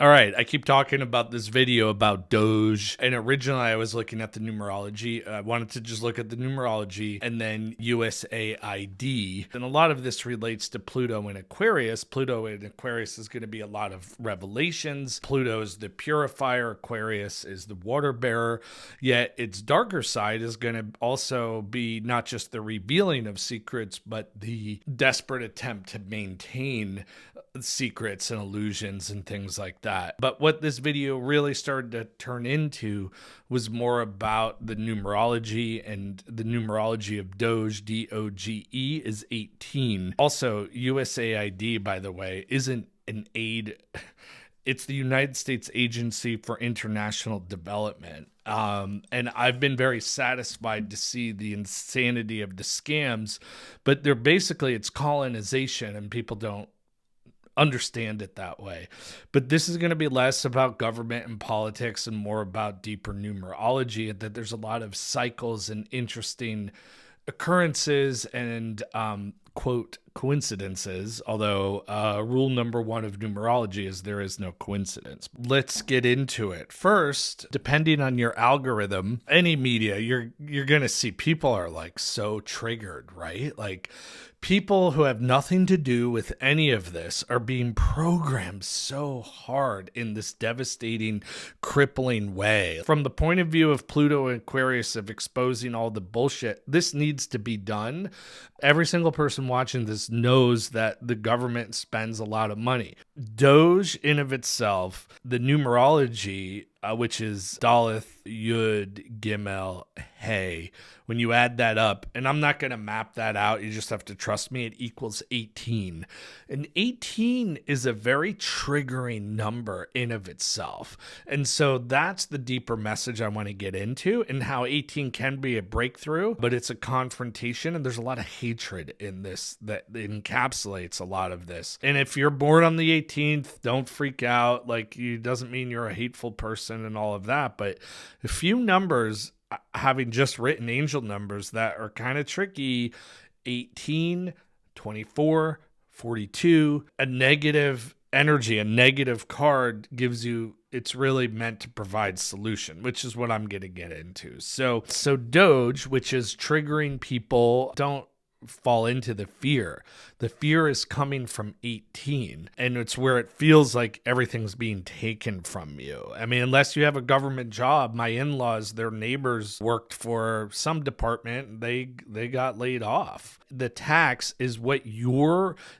All right, I keep talking about this video about Doge, and originally I was looking at the numerology. I wanted to just look at the numerology and then USAID. And a lot of this relates to Pluto in Aquarius. Pluto in Aquarius is going to be a lot of revelations. Pluto is the purifier, Aquarius is the water bearer, yet its darker side is going to also be not just the revealing of secrets, but the desperate attempt to maintain secrets and illusions and things like that. But what this video really started to turn into was more about the numerology, and the numerology of Doge, DOGE, is 18. Also, USAID, by the way, isn't an aid. It's the United States Agency for International Development. And I've been very satisfied to see the insanity of the scams, but they're basically, it's colonization, and people don't understand it that way. But this is going to be less about government and politics and more about deeper numerology, and that there's a lot of cycles and interesting occurrences and quote coincidences, although rule number one of numerology is there is no coincidence. Let's get into it. First, depending on your algorithm, any media, you're gonna see people are like so triggered, right? Like people who have nothing to do with any of this are being programmed so hard in this devastating, crippling way. From the point of view of Pluto and Aquarius, of exposing all the bullshit, this needs to be done. Every single person watching this knows that the government spends a lot of money. Doge in of itself, the numerology, which is Daleth, Yud, Gimel, Hey. When you add that up, and I'm not going to map that out, you just have to trust me, it equals 18. And 18 is a very triggering number in of itself. And so that's the deeper message I want to get into, and how 18 can be a breakthrough, but it's a confrontation, and there's a lot of hatred in this that encapsulates a lot of this. And if you're born on the 18th, don't freak out. Like, it doesn't mean you're a hateful person and all of that, but a few numbers, having just written angel numbers that are kind of tricky: 18, 24, 42, a negative energy, a negative card gives you, it's really meant to provide solution, which is what I'm going to get into. So Doge, which is triggering people, don't fall into the fear. The fear is coming from 18, and it's where it feels like everything's being taken from you. I mean, unless you have a government job. My in-laws, their neighbors worked for some department, they got laid off. The tax is what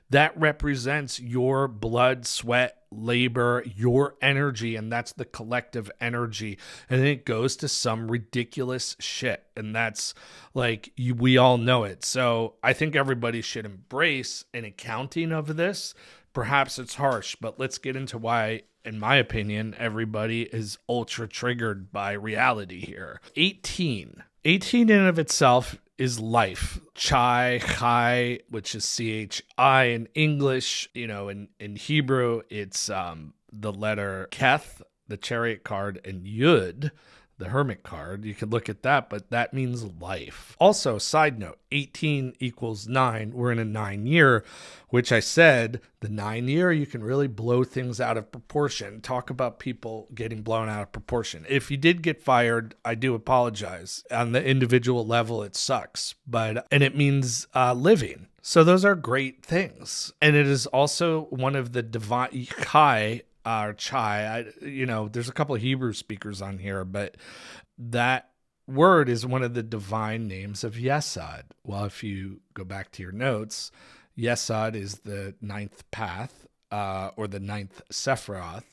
that represents your blood, sweat, labor, your energy, and that's the collective energy, and it goes to some ridiculous shit, and that's like, we all know it. So I think everybody should embrace an accounting of this. Perhaps it's harsh, but let's get into why, in my opinion, everybody is ultra triggered by reality here. 18 in of itself is life. Chai, which is CHI in English. In Hebrew, it's the letter Keth, the chariot card, and Yud, the hermit card. You could look at that, but that means life. Also, side note, 18 equals 9. We're in a 9 year, which I said, the 9 year, you can really blow things out of proportion. Talk about people getting blown out of proportion. If you did get fired, I do apologize. On the individual level, it sucks, and it means living. So those are great things. And it is also one of the divine Chai, there's a couple of Hebrew speakers on here, but that word is one of the divine names of Yesod. Well, if you go back to your notes, Yesod is the 9th path, or the 9th Sephiroth,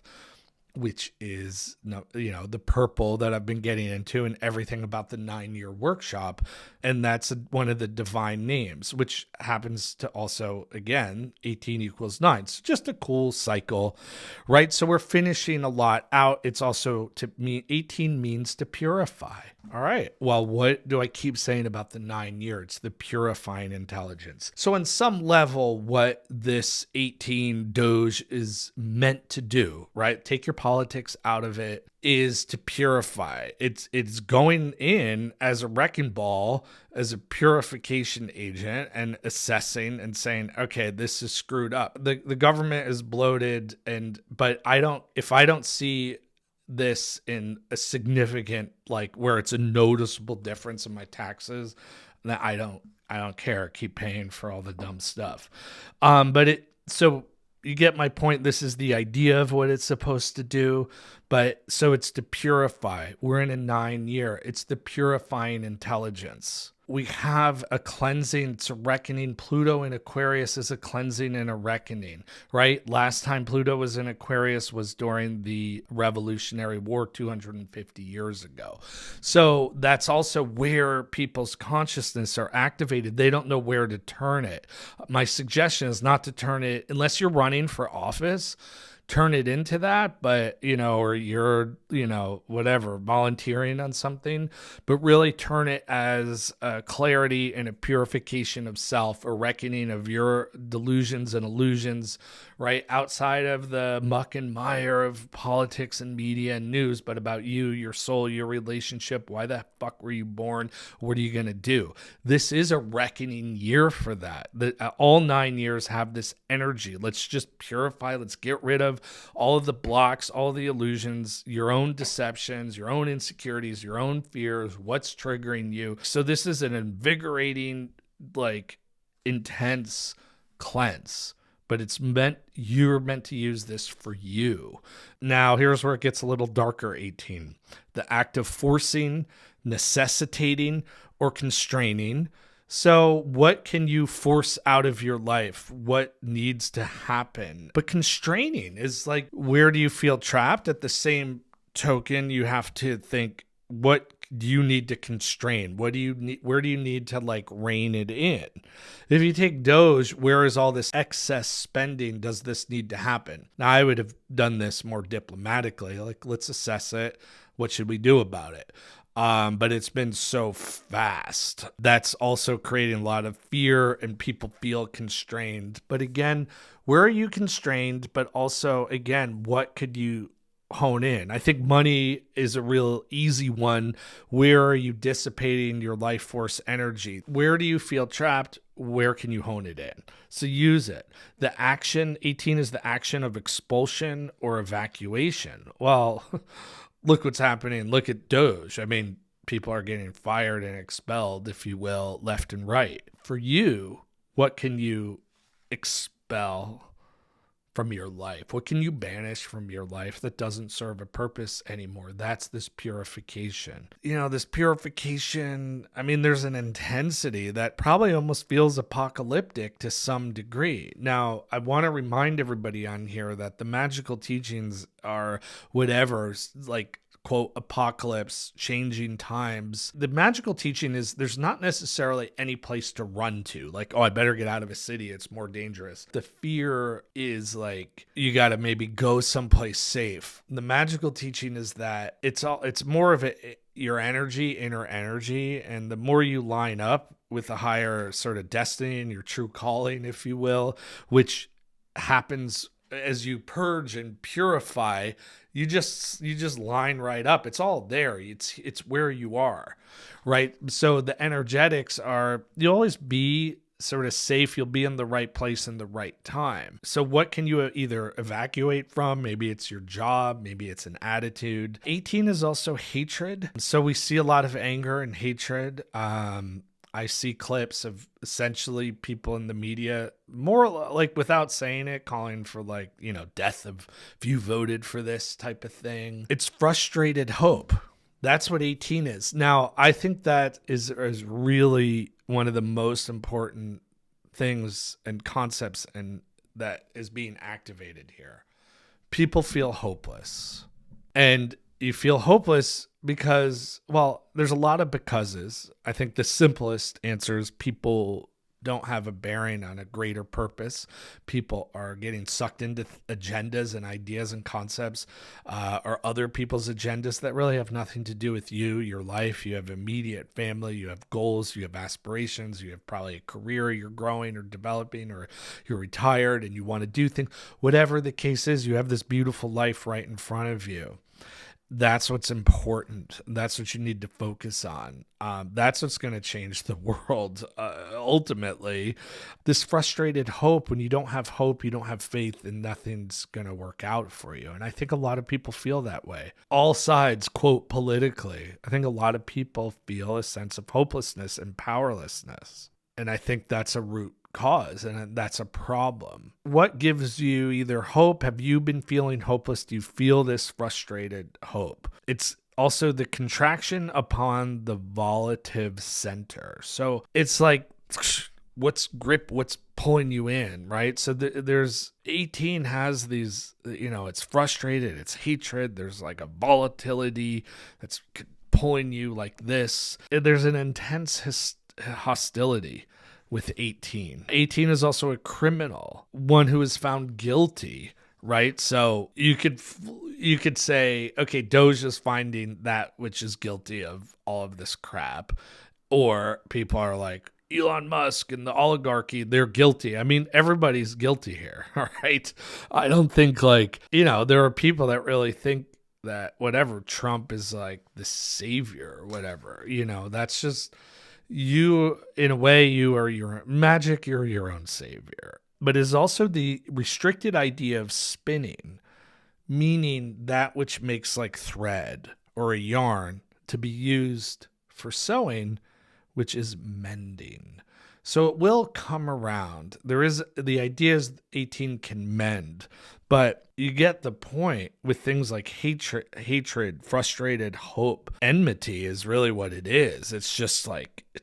which is, the purple that I've been getting into, and everything about the 9-year workshop. And that's one of the divine names, which happens to also, again, 18 equals 9. So just a cool cycle, right? So we're finishing a lot out. It's also, to me, 18 means to purify. All right. Well, what do I keep saying about the 9 year? It's the purifying intelligence. So, on some level, what this 18 Doge is meant to do, right? Take your politics out of it, is to purify. It's going in as a wrecking ball, as a purification agent, and assessing and saying, okay, this is screwed up. The government is bloated, but if I don't see this in a significant, like where it's a noticeable difference in my taxes, that I don't care. Keep paying for all the dumb stuff. So you get my point. This is the idea of what it's supposed to do. But so it's to purify. We're in a 9 year. It's the purifying intelligence. We have a cleansing, it's a reckoning. Pluto in Aquarius is a cleansing and a reckoning, right? Last time Pluto was in Aquarius was during the Revolutionary War 250 years ago. So that's also where people's consciousness are activated. They don't know where to turn it. My suggestion is not to turn it, unless you're running for office, turn it into that, but, or you're, whatever, volunteering on something, but really turn it as a clarity and a purification of self, a reckoning of your delusions and illusions, right? Outside of the muck and mire of politics and media and news, but about you, your soul, your relationship. Why the fuck were you born? What are you going to do? This is a reckoning year for that. All 9 years have this energy. Let's just purify. Let's get rid of all of the blocks, all the illusions, your own deceptions, your own insecurities, your own fears, what's triggering you. So this is an invigorating, intense cleanse, but you're meant to use this for you. Now, here's where it gets a little darker, 18. The act of forcing, necessitating, or constraining. So what can you force out of your life? What needs to happen? But constraining is like, where do you feel trapped? At the same token, you have to think, what do you need to constrain? What do you need? Where do you need to rein it in? If you take Doge, where is all this excess spending? Does this need to happen? Now, I would have done this more diplomatically. Let's assess it. What should we do about it? But it's been so fast. That's also creating a lot of fear, and people feel constrained. But again, where are you constrained? But also, again, what could you hone in? I think money is a real easy one. Where are you dissipating your life force energy? Where do you feel trapped? Where can you hone it in? So use it. The action, 18 is the action of expulsion or evacuation. Well, look what's happening. Look at Doge. I mean, people are getting fired and expelled, if you will, left and right. For you, what can you expel from your life? What can you banish from your life that doesn't serve a purpose anymore? That's this purification. This purification, I mean, there's an intensity that probably almost feels apocalyptic to some degree. Now, I want to remind everybody on here that the magical teachings are whatever, quote, apocalypse, changing times. The magical teaching is there's not necessarily any place to run to. I better get out of a city. It's more dangerous. The fear is you got to maybe go someplace safe. The magical teaching is that it's more of your energy, inner energy. And the more you line up with a higher sort of destiny and your true calling, if you will, which happens as you purge and purify, you just line right up. It's all there. It's where you are, right? So the energetics are, you'll always be sort of safe. You'll be in the right place in the right time. So what can you either evacuate from? Maybe it's your job. Maybe it's an attitude. 18 is also hatred. So we see a lot of anger and hatred. I see clips of essentially people in the media, more without saying it, calling for death of if you voted for this type of thing. It's frustrated hope. That's what 18 is. Now, I think that is really one of the most important things and concepts and that is being activated here. People feel hopeless. And you feel hopeless because, there's a lot of becauses. I think the simplest answer is people don't have a bearing on a greater purpose. People are getting sucked into agendas and ideas and concepts, or other people's agendas that really have nothing to do with you, your life. You have immediate family, you have goals, you have aspirations, you have probably a career you're growing or developing, or you're retired and you want to do things. Whatever the case is, you have this beautiful life right in front of you. That's what's important. That's what you need to focus on. That's what's going to change the world. Ultimately, this frustrated hope, when you don't have hope, you don't have faith, and nothing's going to work out for you. And I think a lot of people feel that way. All sides, quote, politically. I think a lot of people feel a sense of hopelessness and powerlessness. And I think that's a root cause, and that's a problem. What gives you either hope? Have you been feeling hopeless? Do you feel this frustrated hope? It's also the contraction upon the volitive center. So it's like, what's pulling you in, right? So there's 18 has these, it's frustrated, it's hatred, there's like a volatility that's pulling you like this. There's an intense hostility with 18. 18 is also a criminal, one who is found guilty, right? So you could say, okay, DOGE is finding that which is guilty of all of this crap. Or people are like, Elon Musk and the oligarchy, they're guilty. I mean, everybody's guilty here, all right? I don't think there are people that really think that whatever, Trump is like the savior or whatever, that's just... You, in a way, you are your magic, you're your own savior. But is also the restricted idea of spinning, meaning that which makes like thread or a yarn to be used for sewing, which is mending. So it will come around. The idea is 18 can mend, but you get the point with things like hatred, frustrated hope. Enmity is really what it is. It's just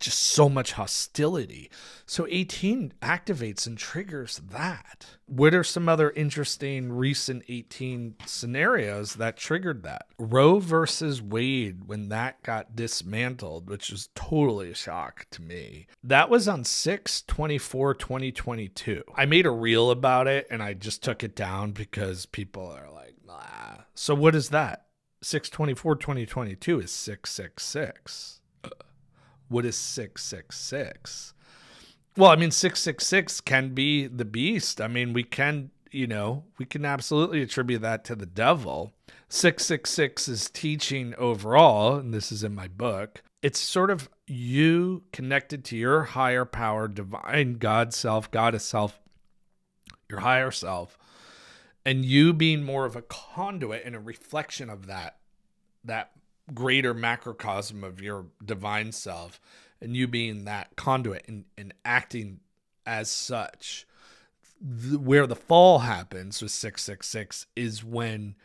so much hostility. So 18 activates and triggers that. What are some other interesting recent 18 scenarios that triggered that? Roe versus Wade, when that got dismantled, which was totally a shock to me. That was on 6/24/2022. I made a reel about it and I just took it down because people are like, nah. So what is that? 6/24/2022 is 666. What is 666? Well, I mean, 666 can be the beast. I mean, we can absolutely attribute that to the devil. 666 is teaching overall, and this is in my book. It's sort of you connected to your higher power, divine God self, goddess self, your higher self, and you being more of a conduit and a reflection of that greater macrocosm of your divine self, and you being that conduit and acting as such. Where the fall happens with 666 is when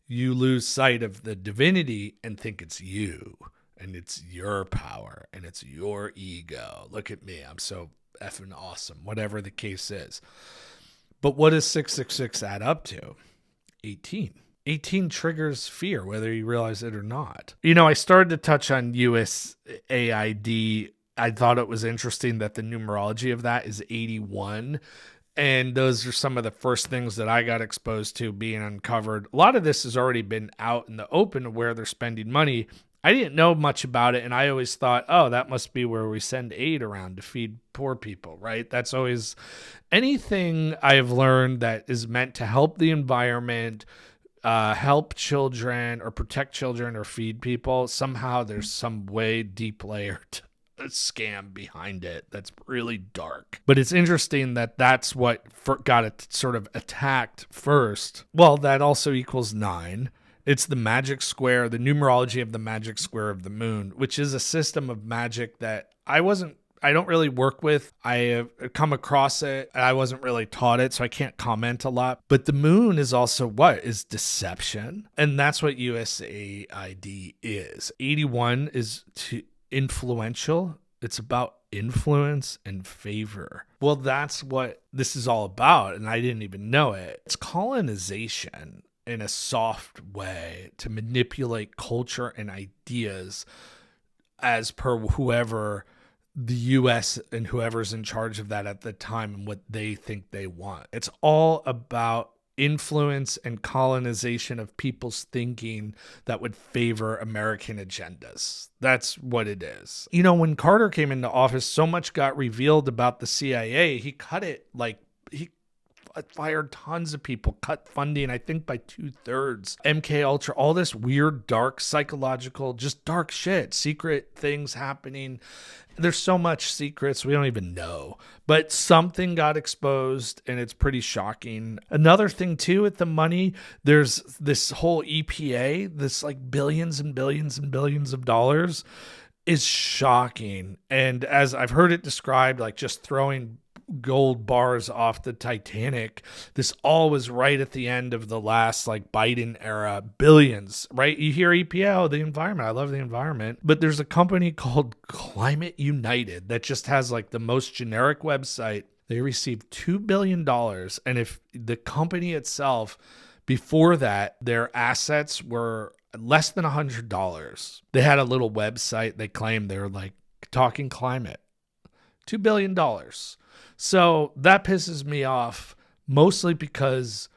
you lose sight of the divinity and think it's you and it's your power and it's your ego. Look at me, I'm so effing awesome, whatever the case is. But what does 666 add up to? 18. 18 triggers fear, whether you realize it or not. I started to touch on USAID. I thought it was interesting that the numerology of that is 81. And those are some of the first things that I got exposed to being uncovered. A lot of this has already been out in the open where they're spending money. I didn't know much about it, and I always thought, oh, that must be where we send aid around to feed poor people, right? That's always anything I've learned that is meant to help the environment, help children or protect children or feed people. Somehow there's some way deep layered scam behind it that's really dark. But it's interesting that that's what got it sort of attacked first. Well, that also equals 9. It's the magic square, the numerology of the magic square of the moon, which is a system of magic that I don't really work with. I have come across it. I wasn't really taught it, so I can't comment a lot. But the moon is also what? Is deception. And that's what USAID is. 81 is influential. It's about influence and favor. Well, that's what this is all about, and I didn't even know it. It's colonization in a soft way to manipulate culture and ideas as per whoever the US and whoever's in charge of that at the time and what they think they want. It's all about influence and colonization of people's thinking that would favor American agendas. That's what it is. You know, when Carter came into office, so much got revealed about the CIA. He cut it, like, he fired tons of people, cut funding, I think by 2/3. MK Ultra, all this weird, dark, psychological, just dark shit, secret things happening. There's so much secrets we don't even know, but something got exposed and it's pretty shocking. Another thing too with the money, there's this whole EPA, this like billions and billions and billions of dollars, is shocking. And as I've heard it described, like just throwing gold bars off the Titanic, this all was right at the end of the last like Biden era. Billions, right? You hear EPA, oh, the environment, I love the environment, but there's a company called Climate United that just has like the most generic website. They received $2 billion, and if the company itself, before that, their assets were less than $100. They had a little website. They claimed they were like talking climate. $2 billion. So that pisses me off, mostly because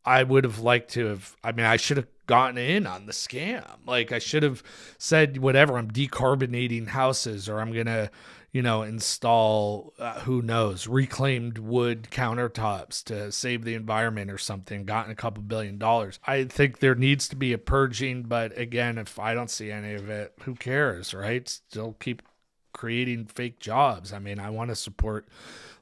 I would have liked to have, I should have gotten in on the scam. Like I should have said, whatever, I'm decarbonating houses, or I'm going to, install, who knows, reclaimed wood countertops to save the environment or something, gotten a couple $2 billion. I think there needs to be a purging, but again, if I don't see any of it, who cares, right? Still keep creating fake jobs. I want to support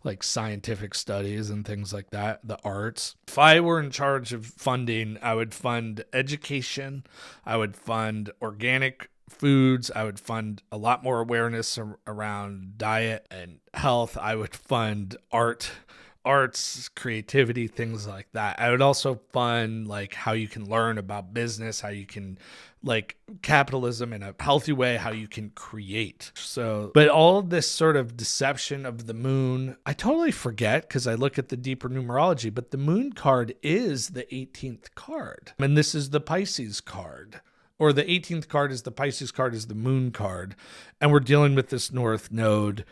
like scientific studies and things like that, the arts. If I were in charge of funding, I would fund education, I would fund organic foods, I would fund a lot more awareness around diet and health, I would fund arts, creativity, things like that. I would also fund like how you can learn about business, how you can like capitalism in a healthy way, how you can create. So, but all of this sort of deception of the moon, I totally forget because I look at the deeper numerology, but the moon card is the 18th card. And this is the Pisces card. Or the 18th card is the Pisces card, is the moon card. And we're dealing with this North Node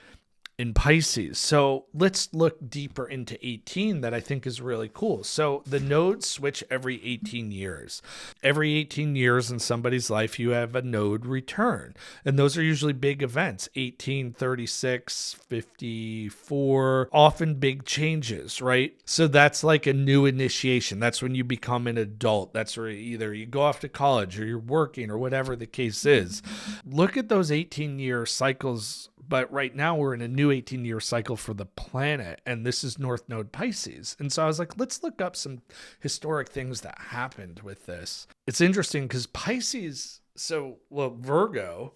in Pisces. So let's look deeper into 18 that I think is really cool. So the nodes switch every 18 years. Every 18 years in somebody's life, you have a node return. And those are usually big events, 18, 36, 54, often big changes, right? So that's like a new initiation. That's when you become an adult. That's where either you go off to college or you're working or whatever the case is. Look at those 18-year cycles. But right now we're in a new 18-year cycle for the planet, and this is North Node Pisces. And so I was like, let's look up some historic things that happened with this. It's interesting because Pisces, Virgo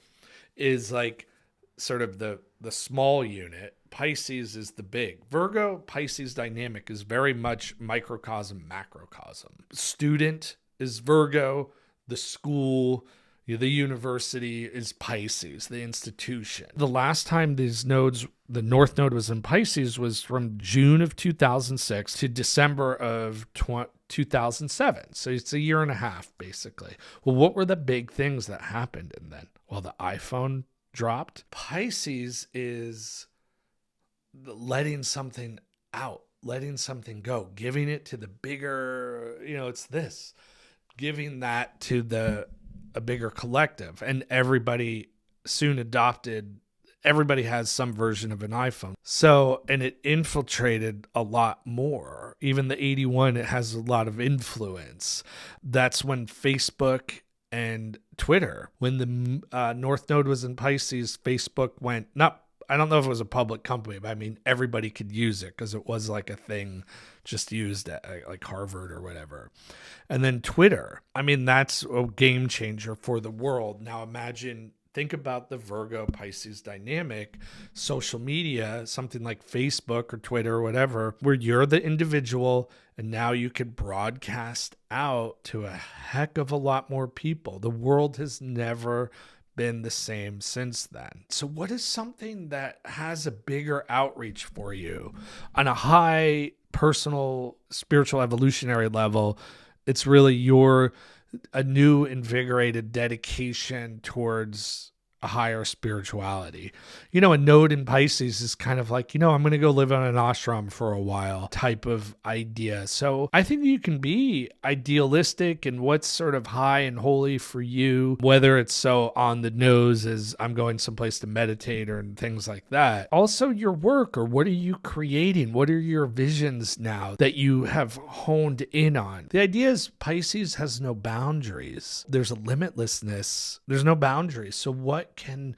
is like sort of the small unit. Pisces is the big. Virgo Pisces dynamic is very much microcosm, macrocosm. Student is Virgo, the school, the university is Pisces, the institution. The last time these nodes, the North Node was in Pisces, was from June of 2006 to December of 2007. So it's a year and a half, basically. Well, what were the big things that happened? And then, well, the iPhone dropped. Pisces is letting something out, letting something go, giving it to the bigger, it's this, giving that to a bigger collective, and everybody soon adopted. Everybody has some version of an iPhone. So, and it infiltrated a lot more. Even the 81, it has a lot of influence. That's when Facebook and Twitter, when the North Node was in Pisces, Facebook went, I don't know if it was a public company, but everybody could use it because it was like a thing just used at like Harvard or whatever. And then Twitter, that's a game changer for the world. Now think about the Virgo Pisces dynamic, social media, something like Facebook or Twitter or whatever, where you're the individual and now you can broadcast out to a heck of a lot more people. The world has never been the same since then. So what is something that has a bigger outreach for you on a high personal, spiritual, evolutionary level? It's really a new invigorated dedication towards a higher spirituality. You know, a node in Pisces is kind of like, I'm going to go live on an ashram for a while type of idea. So I think you can be idealistic in what's sort of high and holy for you, whether it's so on the nose as I'm going someplace to meditate or things like that. Also your work, or what are you creating? What are your visions now that you have honed in on? The idea is Pisces has no boundaries. There's a limitlessness. There's no boundaries. So what can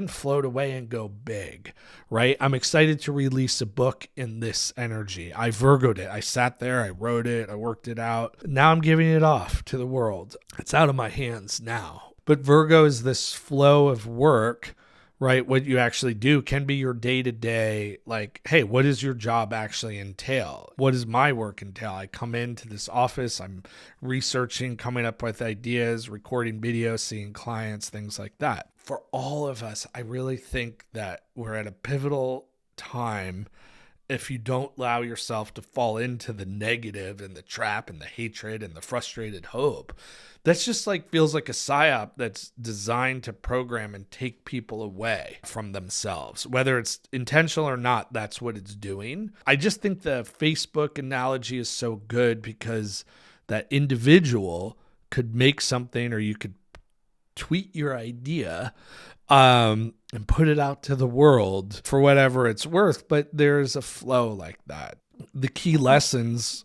float away and go big, right? I'm excited to release a book in this energy. I Virgo'd it. I sat there, I wrote it, I worked it out. Now I'm giving it off to the world. It's out of my hands now. But Virgo is this flow of work, right? What you actually do can be your day-to-day, like, hey, what does your job actually entail? What does my work entail? I come into this office, I'm researching, coming up with ideas, recording videos, seeing clients, things like that. For all of us, I really think that we're at a pivotal time. If you don't allow yourself to fall into the negative and the trap and the hatred and the frustrated hope, that's just like feels like a psyop that's designed to program and take people away from themselves. Whether it's intentional or not, that's what it's doing. I just think the Facebook analogy is so good because that individual could make something, or you could tweet your idea and put it out to the world for whatever it's worth, but there's a flow like that. The key lessons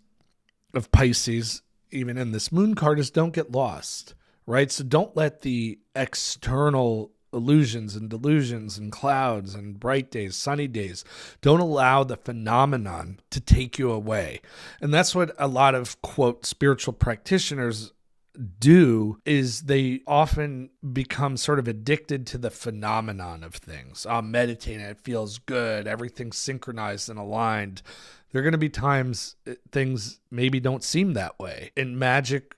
of Pisces, even in this moon card, is don't get lost, right? So don't let the external illusions and delusions and clouds and bright days, sunny days, don't allow the phenomenon to take you away. And that's what a lot of, quote, spiritual practitioners do, is they often become sort of addicted to the phenomenon of things. I'm meditating, it feels good, everything's synchronized and aligned. There are going to be times things maybe don't seem that way. And magic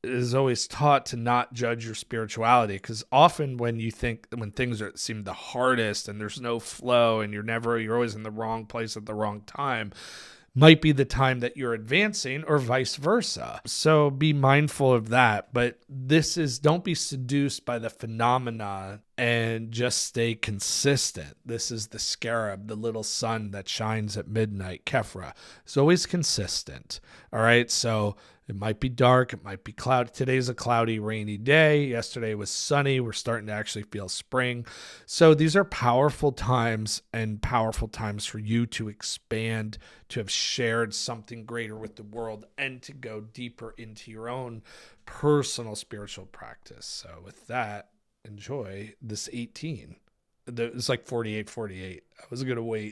is always taught to not judge your spirituality, because often when things seem the hardest and there's no flow and you're always in the wrong place at the wrong time, might be the time that you're advancing, or vice versa. So be mindful of that. But don't be seduced by the phenomena and just stay consistent. This is the scarab, the little sun that shines at midnight. Kephra is always consistent. All right. So it might be dark. It might be cloudy. Today's a cloudy, rainy day. Yesterday was sunny. We're starting to actually feel spring. So these are powerful times, and powerful times for you to expand, to have shared something greater with the world, and to go deeper into your own personal spiritual practice. So with that, enjoy this 18. It's like 48. I was going to wait.